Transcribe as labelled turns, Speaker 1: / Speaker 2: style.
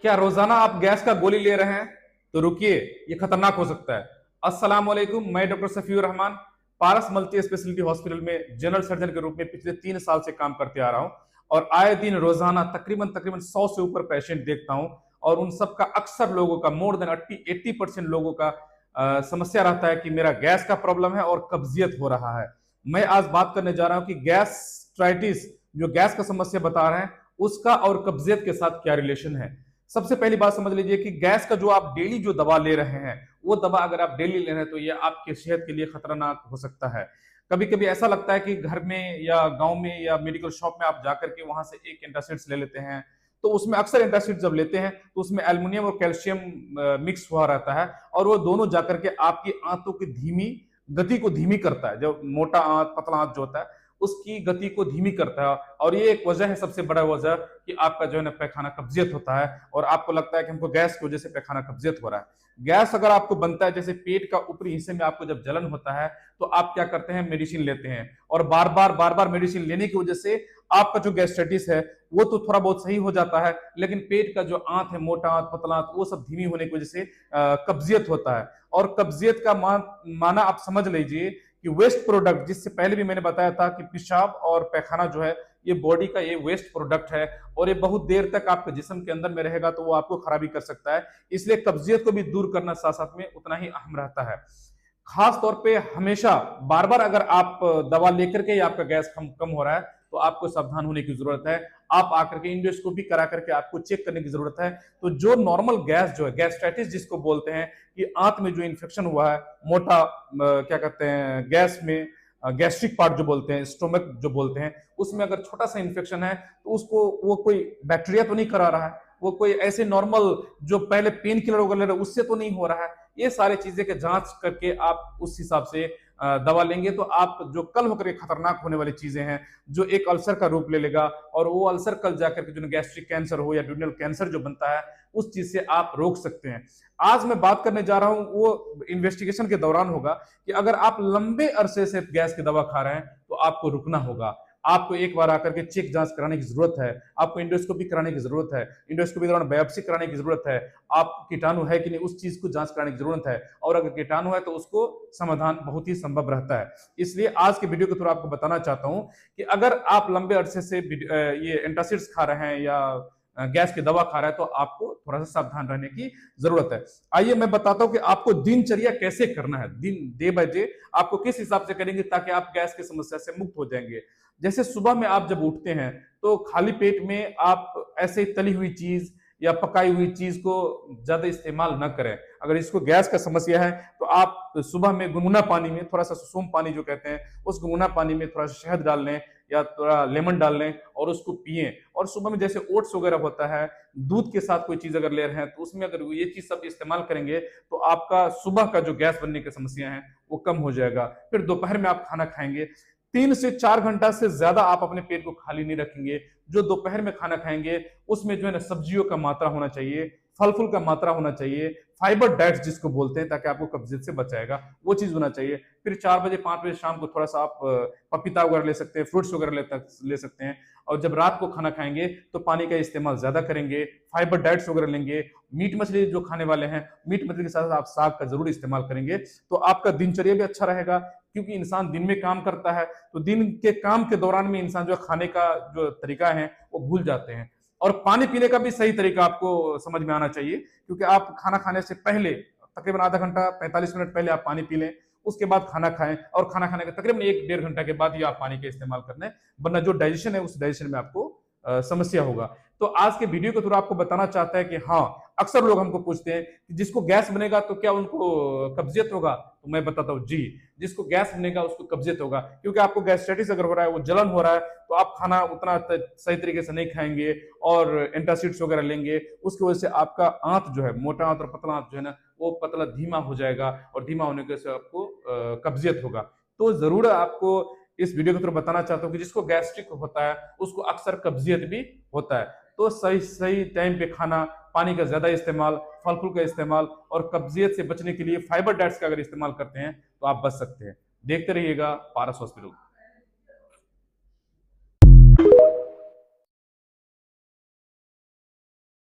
Speaker 1: क्या रोजाना आप गैस का गोली ले रहे हैं? तो रुकिए, ये खतरनाक हो सकता है। अस्सलाम वालेकुम, मैं डॉक्टर सफीउर रहमान पारस मल्टी स्पेशलिटी हॉस्पिटल में जनरल सर्जन के रूप में पिछले 3 साल से काम करते आ रहा हूं और आए दिन रोजाना तकरीबन तकरीबन 100 से ऊपर पेशेंट देखता हूं। और उन सब का अक्सर लोगों का मोर देन 80% लोगों का समस्या रहता है कि मेरा गैस का प्रॉब्लम है और कब्जियत हो रहा है। मैं आज बात करने जा रहा हूं कि गैस्ट्राइटिस, जो गैस का समस्या बता रहे हैं, उसका और कब्जियत के साथ क्या रिलेशन है। सबसे पहली बात समझ लीजिए कि गैस का जो आप डेली जो दवा ले रहे हैं, वो दवा अगर आप डेली ले रहे हैं तो ये आपकी सेहत के लिए खतरनाक हो सकता है। कभी कभी ऐसा लगता है कि घर में या गांव में या मेडिकल शॉप में आप जाकर के वहां से एक एंटासिड्स ले लेते हैं, तो उसमें अक्सर एंटासिड जब लेते हैं तो उसमें एल्युमिनियम और कैल्शियम मिक्स हुआ रहता है और वो दोनों जाकर के आपकी आंतों की धीमी गति को धीमी करता है। जो मोटा आंत पतला आंत जो होता है उसकी गति को धीमी करता है और ये एक वजह है, सबसे बड़ा वजह, कि आपका जो है ना पैखाना कब्जियत होता है और आपको लगता है कि हमको गैस की वजह से पैखाना कब्जियत हो रहा है। गैस अगर आपको बनता है, जैसे पेट का ऊपरी हिस्से में आपको जब जलन होता है तो आप क्या करते हैं, मेडिसिन लेते हैं और बार बार मेडिसिन लेने की वजह से आपका जो गैस्ट्राइटिस है वो तो थोड़ा बहुत सही हो जाता है, लेकिन पेट का जो आंत है, मोटा आंत पतला आंत, वो सब धीमी होने की वजह से कब्जियत होता है। और कब्जियत का माना आप समझ लीजिए कि वेस्ट प्रोडक्ट, जिससे पहले भी मैंने बताया था कि पेशाब और पैखाना जो है ये बॉडी का ये वेस्ट प्रोडक्ट है और ये बहुत देर तक आपके जिस्म के अंदर में रहेगा तो वो आपको खराबी कर सकता है। इसलिए कब्जियत को भी दूर करना साथ साथ में उतना ही अहम रहता है। खास तौर पे हमेशा बार बार अगर आप दवा लेकर के आपका गैस कम हो रहा है तो आपको सावधान होने की जरूरत है। आप आकर के इंडोस्कोपी करा करके आपको चेक करने की जरूरत है। तो जो नॉर्मल गैस जो है, गैस्ट्राइटिस जिसको बोलते हैं, कि आंत में जो इन्फेक्शन हुआ है, मोटा क्या कहते हैं गैस में, गैस्ट्रिक पार्ट जो बोलते हैं, स्टोमक जो बोलते हैं, उसमें अगर छोटा सा इन्फेक्शन है तो उसको वो कोई बैक्टीरिया तो नहीं करा रहा है, वो कोई ऐसे नॉर्मल जो पहले पेन किलर वगैरह उससे तो नहीं हो रहा है। ये सारे चीजें के जांच करके आप उस हिसाब से दवा लेंगे तो आप जो कल होकर के खतरनाक होने वाली चीजें हैं, जो एक अल्सर का रूप ले लेगा और वो अल्सर कल जाकर के जो गैस्ट्रिक कैंसर हो या ड्यूडेनल कैंसर जो बनता है, उस चीज से आप रोक सकते हैं। आज मैं बात करने जा रहा हूं वो इन्वेस्टिगेशन के दौरान होगा कि अगर आप लंबे अरसे से गैस की दवा खा रहे हैं तो आपको रुकना होगा। आपको एक बार आकर के चेक जांच कराने की जरूरत है, आपको इंडोस्कोपी कराने की जरूरत है, इंडोस्कोपी के दौरान बायोप्सी कराने की जरूरत है, आप कीटाणु है कि नहीं उस चीज को जांच कराने की जरूरत है, और अगर कीटाणु है तो उसको समाधान बहुत ही संभव रहता है। इसलिए आज के वीडियो के थ्रू आपको बताना चाहता हूं कि अगर आप लंबे अरसे से ये एंटासिड्स खा रहे हैं या गैस की दवा खा रहा है तो आपको थोड़ा सा सावधान रहने की जरूरत है। आइए मैं बताता हूं कि आपको दिनचर्या कैसे करना है, दिन डे बाय डे आपको किस हिसाब से करेंगे ताकि आप गैस की समस्या से मुक्त हो जाएंगे। जैसे सुबह में आप जब उठते हैं तो खाली पेट में आप ऐसे तली हुई चीज या पकाई हुई चीज को ज्यादा इस्तेमाल न करें। अगर इसको गैस का समस्या है तो आप सुबह में गुनगुना पानी में थोड़ा सा सुसुम पानी जो कहते हैं, उस गुनगुना पानी में थोड़ा सा शहद डाल लें या थोड़ा लेमन डाल लें और उसको पिए। और सुबह में जैसे ओट्स वगैरह होता है, दूध के साथ कोई चीज अगर ले रहे हैं तो उसमें अगर ये चीज सब इस्तेमाल करेंगे तो आपका सुबह का जो गैस बनने की समस्या है वो कम हो जाएगा। फिर दोपहर में आप खाना खाएंगे, 3 से 4 घंटा से ज्यादा आप अपने पेट को खाली नहीं रखेंगे। जो दोपहर में खाना खाएंगे उसमें जो है ना सब्जियों का मात्रा होना चाहिए, फल फूल का मात्रा होना चाहिए, फाइबर डाइट्स जिसको बोलते हैं, ताकि आपको कब्जियत से बचाएगा, वो चीज होना चाहिए। फिर 4 बजे 5 बजे शाम को थोड़ा सा आप पपीता वगैरह ले सकते हैं, फ्रूट्स वगैरह ले सकते हैं। और जब रात को खाना खाएंगे तो पानी का इस्तेमाल ज्यादा करेंगे, फाइबर डाइट्स वगैरह लेंगे। मीट मछली जो खाने वाले हैं, मीट मछली के साथ आप साग का जरूर इस्तेमाल करेंगे तो आपका दिनचर्या भी अच्छा रहेगा। क्योंकि इंसान दिन में काम करता है तो दिन के काम के दौरान में इंसान जो खाने का जो तरीका है वो भूल जाते हैं। और पानी पीने का भी सही तरीका आपको समझ में आना चाहिए, क्योंकि आप खाना खाने से पहले तकरीबन आधा घंटा 45 मिनट पहले आप पानी पी लें, उसके बाद खाना खाएं और खाना खाने के तकरीबन 1 डेढ़ घंटा के बाद ही आप पानी का इस्तेमाल कर लें, वरना जो डाइजेशन है उस डाइजेशन में आपको समस्या होगा। तो आज के वीडियो के थ्रू आपको बताना चाहता है कि हाँ, अक्सर लोग हमको पूछते हैं कि जिसको गैस बनेगा तो क्या उनको कब्जियत होगा, तो मैं बताता हूँ जी, जिसको गैस बनेगा उसको कब्जियत होगा। क्योंकि आपको गैस्ट्राइटिस अगर हो रहा है, वो जलन हो रहा है, तो आप खाना उतना सही तरीके से नहीं खाएंगे और एंटासिड्स वगैरह लेंगे, उसकी वजह से आपका आंत जो है, मोटा आंत और पतला आंत जो है ना, वो पतला धीमा हो जाएगा और धीमा होने की वजह से आपको कब्जियत होगा। तो जरूर आपको इस वीडियो के थ्रू बताना चाहता हूँ कि जिसको गैस्ट्रिक होता है उसको अक्सर कब्जियत भी होता है। तो सही सही टाइम पे खाना, पानी का ज्यादा इस्तेमाल, फल फूल का इस्तेमाल और कब्जियत से बचने के लिए फाइबर डाइट्स का अगर इस्तेमाल करते हैं तो आप बच सकते हैं। देखते रहिएगा पारस हॉस्पिटल।